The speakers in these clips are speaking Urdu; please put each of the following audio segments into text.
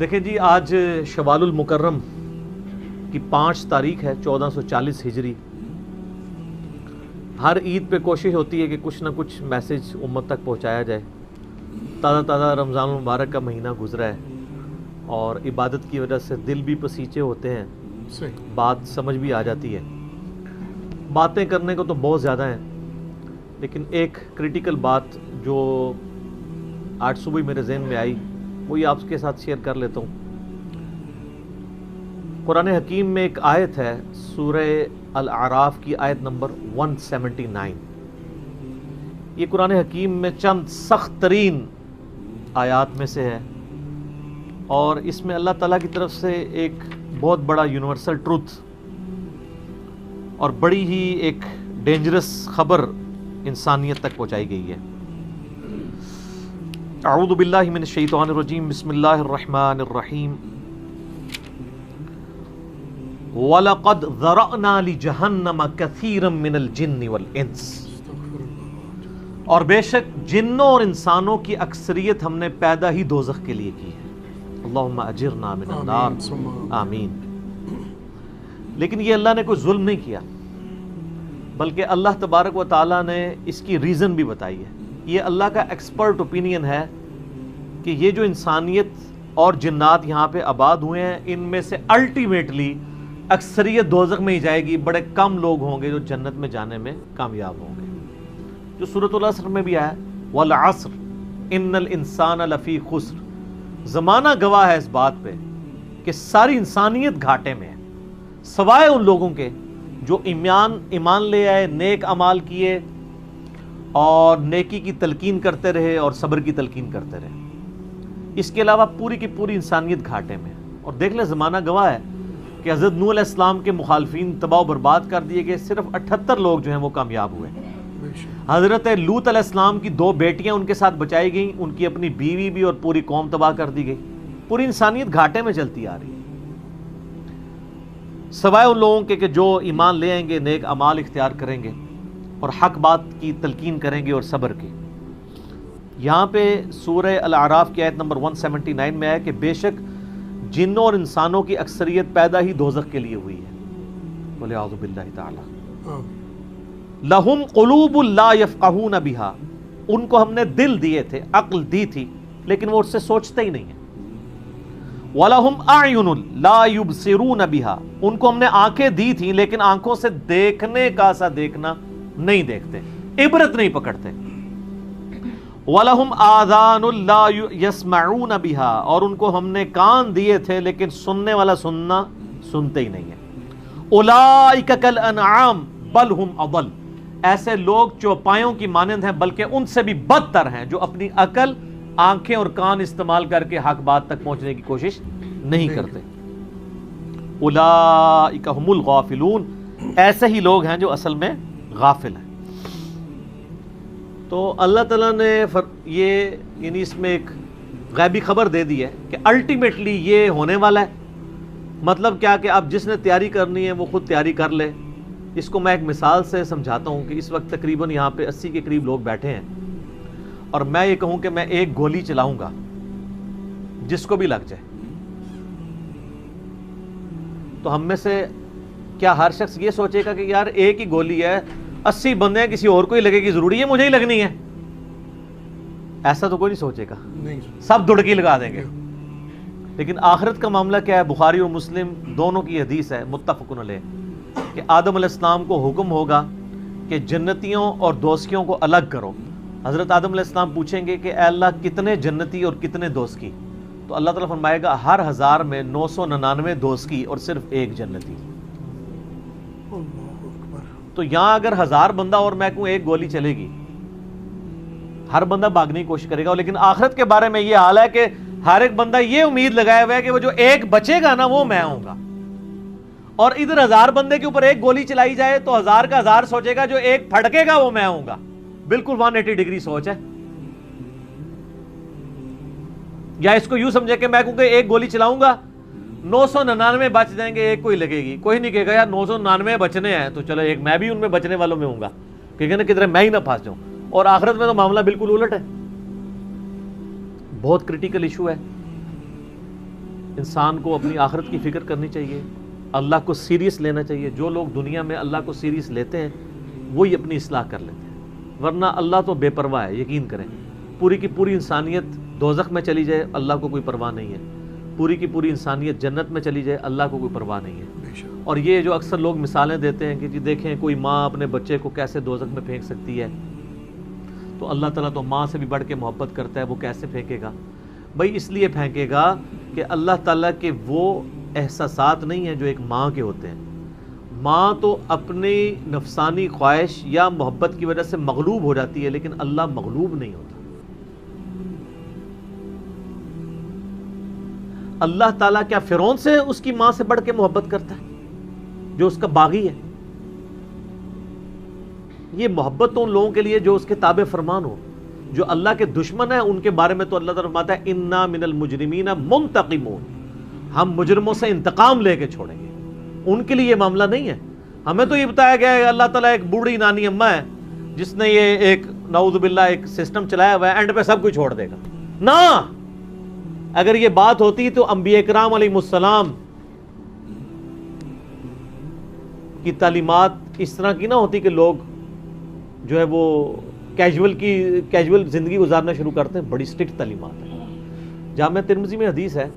دیکھیں جی، آج شوال المکرم کی 5 تاریخ ہے 1440 ہجری۔ ہر عید پہ کوشش ہوتی ہے کہ کچھ نہ کچھ میسج امت تک پہنچایا جائے۔ تازہ تازہ رمضان المبارک کا مہینہ گزرا ہے اور عبادت کی وجہ سے دل بھی پسیچے ہوتے ہیں، بات سمجھ بھی آ جاتی ہے۔ باتیں کرنے کو تو بہت زیادہ ہیں، لیکن ایک کریٹیکل بات جو آج صبح میرے ذہن میں آئی وہی آپ کے ساتھ شیئر کر لیتا ہوں۔ قرآن حکیم میں ایک آیت ہے، سورہ الاعراف کی آیت نمبر 179۔ یہ قرآن حکیم میں چند سخت ترین آیات میں سے ہے، اور اس میں اللہ تعالیٰ کی طرف سے ایک بہت بڑا یونیورسل ٹروتھ اور بڑی ہی ایک ڈینجرس خبر انسانیت تک پہنچائی گئی ہے۔ اعوذ باللہ من الشیطان الرجیم، بسم اللہ الرحمن الرحیم۔ وَلَقَدْ ذَرَأْنَا لِجَهَنَّمَ كَثِيرًا مِنَ الْجِنِّ وَالْإِنسِ، اور بے شک جنوں اور انسانوں کی اکثریت ہم نے پیدا ہی دوزخ کے لیے کی ہے۔ اللہم اجرنا من النار، آمین۔ لیکن یہ اللہ نے کوئی ظلم نہیں کیا، بلکہ اللہ تبارک و تعالیٰ نے اس کی ریزن بھی بتائی ہے۔ یہ اللہ کا ایکسپرٹ اوپینین ہے کہ یہ جو انسانیت اور جنات یہاں پہ آباد ہوئے ہیں، ان میں سے الٹیمیٹلی اکثریت دوزخ میں ہی جائے گی۔ بڑے کم لوگ ہوں گے جو جنت میں جانے میں کامیاب ہوں گے، جو سورۃ العصر میں بھی آیا، والعصر ان الانسان لفی خسر۔ زمانہ گواہ ہے اس بات پہ کہ ساری انسانیت گھاٹے میں ہے، سوائے ان لوگوں کے جو ایمان لے آئے، نیک اعمال کیے اور نیکی کی تلقین کرتے رہے اور صبر کی تلقین کرتے رہے۔ اس کے علاوہ پوری کی پوری انسانیت گھاٹے میں ہے۔ اور دیکھ لیں، زمانہ گواہ ہے کہ حضرت نوح علیہ السلام کے مخالفین تباہ و برباد کر دیے گئے، صرف 78 لوگ جو ہیں وہ کامیاب ہوئے۔ حضرت لوط علیہ السلام کی 2 بیٹیاں ان کے ساتھ بچائی گئیں، ان کی اپنی بیوی بھی، اور پوری قوم تباہ کر دی گئی۔ پوری انسانیت گھاٹے میں چلتی آ رہی ہے، سوائے ان لوگوں کے کہ جو ایمان لے آئیں گے، نیک اعمال اختیار کریں گے اور حق بات کی تلقین کریں گے اور صبر کی۔ یہاں پہ سورہ الاعراف کی آیت نمبر 179 میں ہے کہ بے شک جنوں اور انسانوں کی اکثریت پیدا ہی دوزخ کے لیے ہوئی ہے۔ وَلِعَوْذُ بِاللَّهِ تَعَالَى لَهُمْ قُلُوبٌ لَا يَفْقَهُونَ بِهَا، ان کو ہم نے دل دیے تھے، عقل دی تھی، لیکن وہ اس سے سوچتے ہی نہیں ہیں۔ وَلَهُمْ أَعْيُنٌ لَا يُبْصِرُونَ بِهَا، ان کو ہم نے آنکھیں دی تھی لیکن آنکھوں سے دیکھنے کا سا دیکھنا نہیں دیکھتے، عبرت نہیں پکڑتے۔ وَلَهُمْ آذَانٌ لَا يَسْمَعُونَ بِهَا، اور ان کو ہم نے کان دیے تھے لیکن سننے والا سننا سنتے ہی نہیں ہے۔ أُولَئِكَ كَالْأَنْعَامِ بَلْ هُمْ أَضَلُّ، ایسے لوگ چوپایوں کی مانند ہیں بلکہ ان سے بھی بدتر ہیں، جو اپنی عقل، آنکھیں اور کان استعمال کر کے حق بات تک پہنچنے کی کوشش نہیں کرتے۔ أُولَئِكَ هُمُ الْغَافِلُونَ، ایسے ہی لوگ ہیں جو اصل میں غافل ہیں۔ تو اللہ تعالیٰ نے یہ یعنی اس میں ایک غیبی خبر دے دی ہے کہ الٹیمیٹلی یہ ہونے والا ہے۔ مطلب کیا کہ اب جس نے تیاری کرنی ہے وہ خود تیاری کر لے۔ اس کو میں ایک مثال سے سمجھاتا ہوں کہ اس وقت تقریباً یہاں پہ 80 کے قریب لوگ بیٹھے ہیں، اور میں یہ کہوں کہ میں ایک گولی چلاؤں گا جس کو بھی لگ جائے، تو ہم میں سے کیا ہر شخص یہ سوچے گا کہ یار ایک ہی گولی ہے، 80 بندے ہیں، کسی اور کو ہی لگے گی، ضروری ہے مجھے ہی لگنی ہے؟ ایسا تو کوئی نہیں سوچے گا، سب دڑکی لگا دیں گے۔ لیکن آخرت کا معاملہ کیا ہے؟ بخاری اور مسلم دونوں کی حدیث ہے، متفق علیہ، کہ آدم علیہ السلام کو حکم ہوگا کہ جنتیوں اور دوزخیوں کو الگ کرو۔ حضرت آدم علیہ السلام پوچھیں گے کہ اے اللہ کتنے جنتی اور کتنے دوزخی؟ تو اللہ تعالیٰ فرمائے گا ہر 1000 میں 999 دوزخی اور صرف 1 جنتی۔ تو یہاں اگر 1000 بندہ اور میں کہوں ایک گولی چلے گی، ہر بندہ بھاگنے کی کوشش کرے گا۔ لیکن آخرت کے بارے میں یہ حال ہے کہ ہر ایک بندہ یہ امید لگائے ہوا ہے کہ وہ جو ایک بچے گا نا وہ میں ہوں گا۔ اور ادھر 1000 بندے کے اوپر ایک گولی چلائی جائے تو 1000 کا 1000 سوچے گا جو ایک پھڑکے گا وہ میں ہوں گا۔ بالکل 180 ڈگری سوچ ہے۔ یا اس کو یوں سمجھے کہ میں کہوں کہ ایک گولی چلاؤں گا، 999 بچ جائیں گے، ایک کوئی لگے گی، کوئی نہیں کہے گا یار 999 بچنے ہیں تو چلو ایک میں بھی ان میں بچنے والوں میں ہوں گا، کہے گا نا کدھر میں ہی نہ پھنس جاؤں۔ اور آخرت میں تو معاملہ بالکل الٹ ہے، بہت کریٹیکل ایشو ہے۔ انسان کو اپنی آخرت کی فکر کرنی چاہیے، اللہ کو سیریس لینا چاہیے۔ جو لوگ دنیا میں اللہ کو سیریس لیتے ہیں وہی اپنی اصلاح کر لیتے ہیں، ورنہ اللہ تو بے پرواہ ہے۔ یقین کریں، پوری کی پوری انسانیت دوزخ میں چلی جائے اللہ کو کوئی پرواہ نہیں ہے، پوری کی پوری انسانیت جنت میں چلی جائے اللہ کو کوئی پرواہ نہیں ہے۔ اور یہ جو اکثر لوگ مثالیں دیتے ہیں کہ جی دیکھیں کوئی ماں اپنے بچے کو کیسے دوزخ میں پھینک سکتی ہے، تو اللہ تعالیٰ تو ماں سے بھی بڑھ کے محبت کرتا ہے، وہ کیسے پھینکے گا؟ بھائی اس لیے پھینکے گا کہ اللہ تعالیٰ کے وہ احساسات نہیں ہیں جو ایک ماں کے ہوتے ہیں۔ ماں تو اپنی نفسانی خواہش یا محبت کی وجہ سے مغلوب ہو جاتی ہے، لیکن اللہ مغلوب نہیں ہوتا۔ اللہ تعالیٰ کیا فرعون سے اس کی ماں سے بڑھ کے محبت کرتا ہے جو اس کا باغی ہے؟ یہ محبت تو ان لوگوں کے لیے جو اس کے تابع فرمان ہو۔ جو اللہ کے دشمن ہیں ان کے بارے میں تو اللہ تعالیٰ فرماتا ہے انا من المجرمین منتقمون، ہم مجرموں سے انتقام لے کے چھوڑیں گے۔ ان کے لیے یہ معاملہ نہیں ہے۔ ہمیں تو یہ بتایا گیا ہے اللہ تعالیٰ ایک بوڑھی نانی اماں ہے جس نے یہ ایک نعوذ باللہ ایک سسٹم چلایا ہوا ہے، اینڈ پہ سب کچھ چھوڑ دے گا۔ نہ، اگر یہ بات ہوتی تو انبیاء کرام علیہ السلام کی تعلیمات اس طرح کی نہ ہوتی کہ لوگ جو ہے وہ کیجول زندگی گزارنا شروع کرتے ہیں۔ بڑی سٹرکٹ تعلیمات ہیں۔ جامعہ ترمذی میں حدیث ہے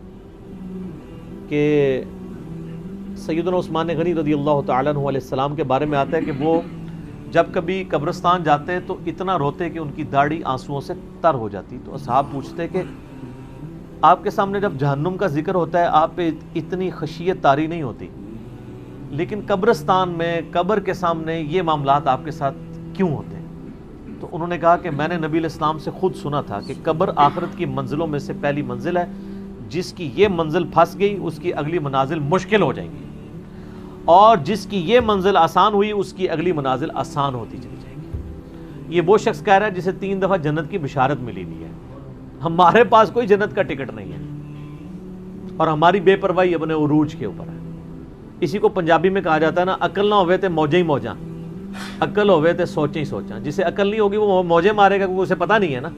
کہ سیدنا عثمان غنی رضی اللہ تعالیٰ عنہ علیہ السلام کے بارے میں آتا ہے کہ وہ جب کبھی قبرستان جاتے تو اتنا روتے کہ ان کی داڑھی آنسوؤں سے تر ہو جاتی۔ تو اصحاب پوچھتے کہ آپ کے سامنے جب جہنم کا ذکر ہوتا ہے آپ پہ اتنی خشیت طاری نہیں ہوتی، لیکن قبرستان میں قبر کے سامنے یہ معاملات آپ کے ساتھ کیوں ہوتے ہیں؟ تو انہوں نے کہا کہ میں نے نبی علیہ السلام سے خود سنا تھا کہ قبر آخرت کی منزلوں میں سے پہلی منزل ہے، جس کی یہ منزل پھنس گئی اس کی اگلی منازل مشکل ہو جائیں گی، اور جس کی یہ منزل آسان ہوئی اس کی اگلی منازل آسان ہوتی چلی جائے گی۔ یہ وہ شخص کہہ رہا ہے جسے 3 دفعہ جنت کی بشارت ملی ہوئی ہے۔ ہمارے پاس کوئی جنت کا ٹکٹ نہیں ہے، اور ہماری بے پرواہی اپنے عروج کے اوپر ہے۔ اسی کو پنجابی میں کہا جاتا ہے نا، عقل نہ ہوئے تے موجیں ہی موجاں، عقل ہوئے تے سوچیں ہی سوچاں۔ جسے عقل نہیں ہوگی وہ موجیں مارے گا کیونکہ اسے پتہ نہیں ہے نا،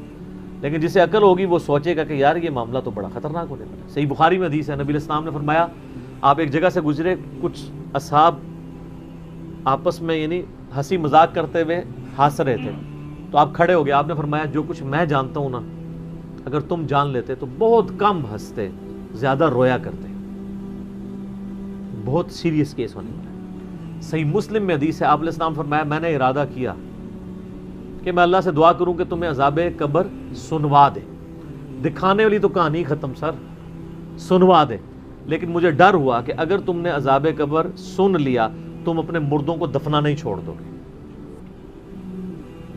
لیکن جسے عقل ہوگی وہ سوچے گا کہ یار یہ معاملہ تو بڑا خطرناک ہونے والا ہے۔ صحیح بخاری میں حدیث ہے، نبی علیہ السلام نے فرمایا آپ ایک جگہ سے گزرے، کچھ اصحاب آپس میں یعنی ہنسی مذاق کرتے ہوئے ہنس رہے تھے، تو آپ کھڑے ہو گئے، آپ نے فرمایا جو کچھ میں جانتا ہوں نا اگر تم جان لیتے تو بہت کم ہنستے، زیادہ رویا کرتے۔ بہت سیریس کیس ہونے والا ہے۔ صحیح مسلم میں حدیث ہے، آپ علیہ السلام فرمایا میں نے ارادہ کیا کہ میں اللہ سے دعا کروں کہ تمہیں عذاب قبر سنوا دے۔ دکھانے والی تو کہانی ختم سر، سنوا دے، لیکن مجھے ڈر ہوا کہ اگر تم نے عذاب قبر سن لیا تم اپنے مردوں کو دفنا نہیں چھوڑ دو گے،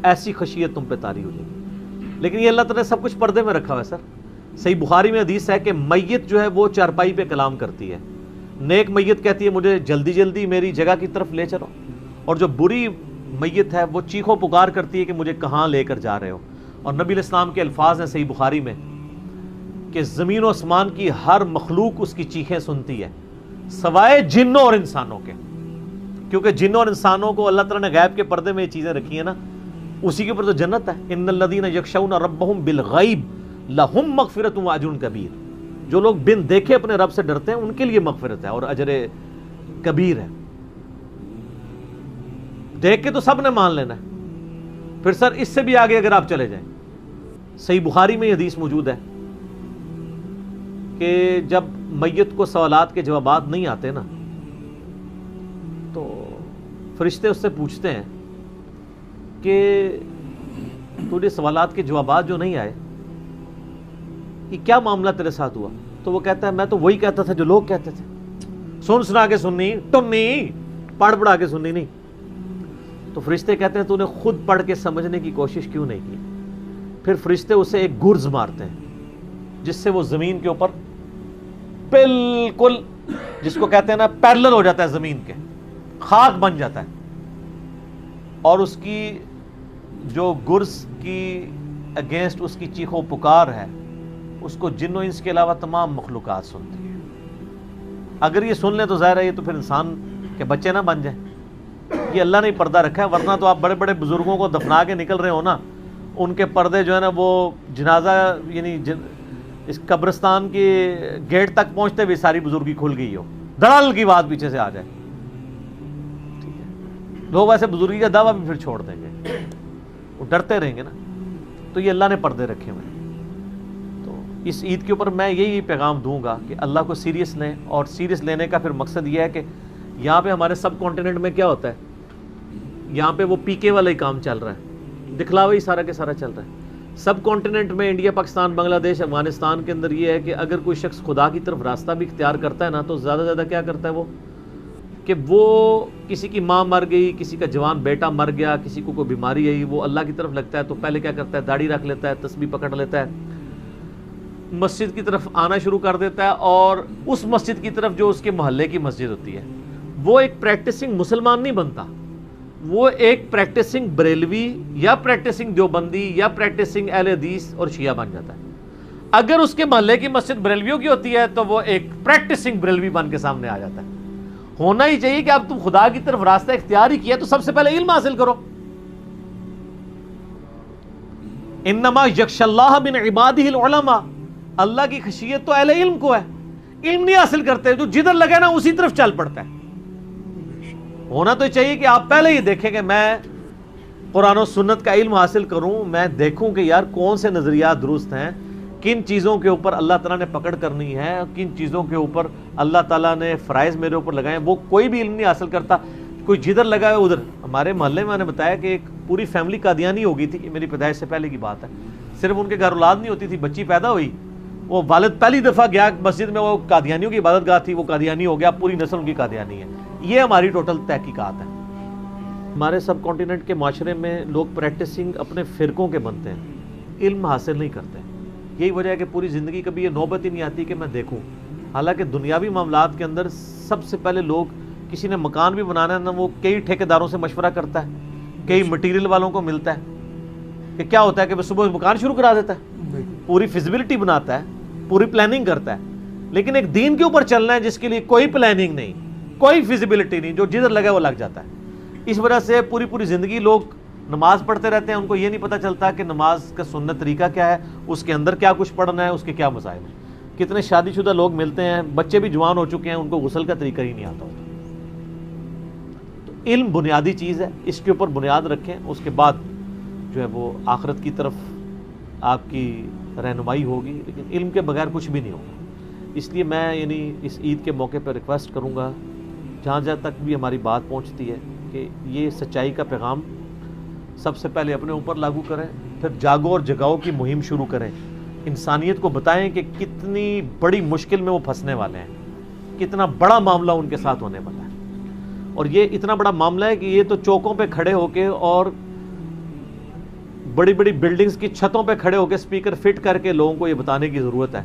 ایسی خشیت تم پہ طاری ہو جائے گی۔ لیکن یہ اللہ تعالیٰ نے سب کچھ پردے میں رکھا ہوا ہے سر۔ صحیح بخاری میں حدیث ہے کہ میت جو ہے وہ چارپائی پہ کلام کرتی ہے، نیک میت کہتی ہے مجھے جلدی جلدی میری جگہ کی طرف لے چلو، اور جو بری میت ہے وہ چیخو پکار کرتی ہے کہ مجھے کہاں لے کر جا رہے ہو۔ اور نبی علیہ السلام کے الفاظ ہیں صحیح بخاری میں کہ زمین و آسمان کی ہر مخلوق اس کی چیخیں سنتی ہے سوائے جنوں اور انسانوں کے، کیونکہ جنوں اور انسانوں کو اللہ تعالیٰ نے غیب کے پردے میں یہ چیزیں رکھی ہیں نا، اسی کے اوپر تو جنت ہے۔ ان الذین یخشون ربهم بالغیب لہم مغفرۃ واجر کبیر، جو لوگ بن دیکھے اپنے رب سے ڈرتے ہیں ان کے لیے مغفرت ہے اور اجر کبیر ہے۔ دیکھ کے تو سب نے مان لینا ہے، پھر سر اس سے بھی آگے اگر آپ چلے جائیں، صحیح بخاری میں یہ حدیث موجود ہے کہ جب میت کو سوالات کے جوابات نہیں آتے نا تو فرشتے اس سے پوچھتے ہیں کہ تجھے سوالات کے جوابات جو نہیں آئے یہ کیا معاملہ تیرے ساتھ ہوا؟ تو وہ کہتا ہے میں تو وہی کہتا تھا جو لوگ کہتے تھے، سن سنا کے سننی، ٹنی پڑھ پڑھا کے سننی نہیں۔ تو فرشتے کہتے ہیں تو نے خود پڑھ کے سمجھنے کی کوشش کیوں نہیں کی؟ پھر فرشتے اسے ایک گرز مارتے ہیں جس سے وہ زمین کے اوپر بالکل جس کو کہتے ہیں نا پیرلل ہو جاتا ہے، زمین کے خاک بن جاتا ہے، اور اس کی جو گرز کی اگینسٹ اس کی چیخو پکار ہے اس کو جن و انس کے علاوہ تمام مخلوقات سنتی ہیں۔ اگر یہ سن لیں تو ظاہر ہے یہ تو پھر انسان کے بچے نہ بن جائیں، یہ اللہ نے پردہ رکھا ہے، ورنہ تو آپ بڑے بڑے بزرگوں کو دفنا کے نکل رہے ہو نا، ان کے پردے جو ہے نا وہ جنازہ یعنی اس قبرستان کے گیٹ تک پہنچتے ہوئے ساری بزرگی کھل گئی ہو، دڑل کی بات پیچھے سے آ جائے، ٹھیک ہے، لوگ ایسے بزرگی کا دعویٰ بھی پھر چھوڑ دیں گے، وہ ڈرتے رہیں گے نا. تو یہ اللہ نے پردے رکھے ہوئے ہیں. تو اس عید کے اوپر میں یہی پیغام دوں گا کہ اللہ کو سیریس لیں، اور سیریس لینے کا پھر مقصد یہ ہے کہ یہاں پہ ہمارے سب کانٹیننٹ میں کیا ہوتا ہے، یہاں پہ وہ پی کے والا ہی کام چل رہا ہے، دکھلاوا ہی سارا کے سارا چل رہا ہے. سب کانٹیننٹ میں انڈیا، پاکستان، بنگلہ دیش، افغانستان کے اندر یہ ہے کہ اگر کوئی شخص خدا کی طرف راستہ بھی اختیار کرتا ہے نا، تو زیادہ زیادہ کیا کرتا ہے وہ، کہ وہ کسی کی ماں مر گئی، کسی کا جوان بیٹا مر گیا، کسی کو کوئی بیماری آئی، وہ اللہ کی طرف لگتا ہے تو پہلے کیا کرتا ہے، داڑھی رکھ لیتا ہے، تسبیح پکڑ لیتا ہے، مسجد کی طرف آنا شروع کر دیتا ہے، اور اس مسجد کی طرف جو اس کے محلے کی مسجد ہوتی ہے، وہ ایک پریکٹسنگ مسلمان نہیں بنتا، وہ ایک پریکٹسنگ بریلوی یا پریکٹسنگ دیوبندی یا پریکٹسنگ اہل حدیث اور شیعہ بن جاتا ہے. اگر اس کے محلے کی مسجد بریلویوں کی ہوتی ہے تو وہ ایک پریکٹسنگ بریلوی بن کے سامنے آ جاتا ہے. ہونا ہی چاہیے کہ اب تم خدا کی طرف راستہ اختیار ہی کیا تو سب سے پہلے علم حاصل کرو. انما یخشی اللہ من عبادہ العلماء، اللہ کی خشیت تو اہل علم کو ہے. علم نہیں حاصل کرتے، جو جدھر لگے نا اسی طرف چل پڑتا ہے. ہونا تو چاہیے کہ آپ پہلے ہی دیکھیں کہ میں قرآن و سنت کا علم حاصل کروں، میں دیکھوں کہ یار کون سے نظریات درست ہیں، کن چیزوں کے اوپر اللہ تعالیٰ نے پکڑ کرنی ہے، کن چیزوں کے اوپر اللہ تعالیٰ نے فرائض میرے اوپر لگائے. وہ کوئی بھی علم نہیں حاصل کرتا، کوئی جدھر لگا ہے ادھر. ہمارے محلے میں نے بتایا کہ ایک پوری فیملی قادیانی ہو گئی تھی، یہ میری پیدائش سے پہلے کی بات ہے. صرف ان کے گھر اولاد نہیں ہوتی تھی، بچی پیدا ہوئی، وہ والد پہلی دفعہ گیا مسجد میں، وہ قادیانیوں کی عبادت گاہ تھی، وہ قادیانی ہو گیا، پوری نسل ان کی قادیانی ہے. یہ ہماری ٹوٹل تحقیقات ہیں. ہمارے سب کانٹیننٹ کے معاشرے میں لوگ پریکٹسنگ اپنے فرقوں کے بنتے ہیں، علم حاصل نہیں کرتے. یہی وجہ ہے کہ پوری زندگی کبھی یہ نوبت ہی نہیں آتی کہ میں دیکھوں. حالانکہ دنیاوی معاملات کے اندر سب سے پہلے لوگ، کسی نے مکان بھی بنانا ہے نا، وہ کئی ٹھیکیداروں سے مشورہ کرتا ہے، کئی مٹیریل والوں کو ملتا ہے. کہ کیا ہوتا ہے کہ وہ صبح مکان شروع کرا دیتا ہے، پوری فیزیبلٹی بناتا ہے، پوری پلاننگ کرتا ہے. لیکن ایک دین کے اوپر چلنا ہے جس کے لیے کوئی پلاننگ نہیں، کوئی فیزیبلٹی نہیں، جو جدھر لگا وہ لگ جاتا ہے. اس وجہ سے پوری زندگی لوگ نماز پڑھتے رہتے ہیں، ان کو یہ نہیں پتہ چلتا کہ نماز کا سنت طریقہ کیا ہے، اس کے اندر کیا کچھ پڑھنا ہے، اس کے کیا مسائل ہیں. کتنے شادی شدہ لوگ ملتے ہیں، بچے بھی جوان ہو چکے ہیں، ان کو غسل کا طریقہ ہی نہیں آتا ہوتا. تو علم بنیادی چیز ہے، اس کے اوپر بنیاد رکھیں، اس کے بعد جو ہے وہ آخرت کی طرف آپ کی رہنمائی ہوگی. لیکن علم کے بغیر کچھ بھی نہیں ہوگا. اس لیے میں اس عید کے موقع پر ریکویسٹ کروں گا، جہاں تک بھی ہماری بات پہنچتی ہے، کہ یہ سچائی کا پیغام سب سے پہلے اپنے اوپر لاگو کریں، پھر جاگو اور جگاؤ کی مہم شروع کریں. انسانیت کو بتائیں کہ کتنی بڑی مشکل میں وہ پھنسنے والے ہیں، کتنا بڑا معاملہ ان کے ساتھ ہونے والا ہے. اور یہ اتنا بڑا معاملہ ہے کہ یہ تو چوکوں پہ کھڑے ہو کے اور بڑی بلڈنگز کی چھتوں پہ کھڑے ہو کے اسپیکر فٹ کر کے لوگوں کو یہ بتانے کی ضرورت ہے.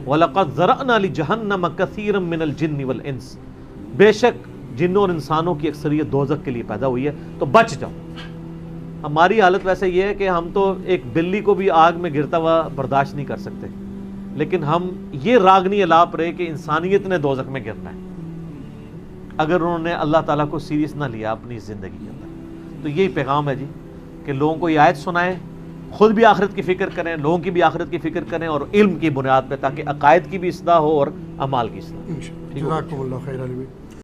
وَلَقَدْ ذَرَأْنَا لِجَهَنَّمَ كَثِيرًا مِنَ الْجِنِّ وَالْإِنسِ، بے شک جنوں اور انسانوں کی اکثریت دوزخ کے لیے پیدا ہوئی ہے، تو بچ جاؤ. ہماری حالت ویسے یہ ہے کہ ہم تو ایک بلی کو بھی آگ میں گرتا ہوا برداشت نہیں کر سکتے، لیکن ہم یہ راگنی الاپ رہے کہ انسانیت نے دوزخ میں گرنا ہے اگر انہوں نے اللہ تعالیٰ کو سیریس نہ لیا اپنی زندگی کے اندر. تو یہی پیغام ہے جی، کہ لوگوں کو یہ آیت سنائیں، خود بھی آخرت کی فکر کریں، لوگوں کی بھی آخرت کی فکر کریں، اور علم کی بنیاد پہ، تاکہ عقائد کی بھی اصلاح ہو اور اعمال کی اصلاح. جزاکم اللہ خیر عالمین.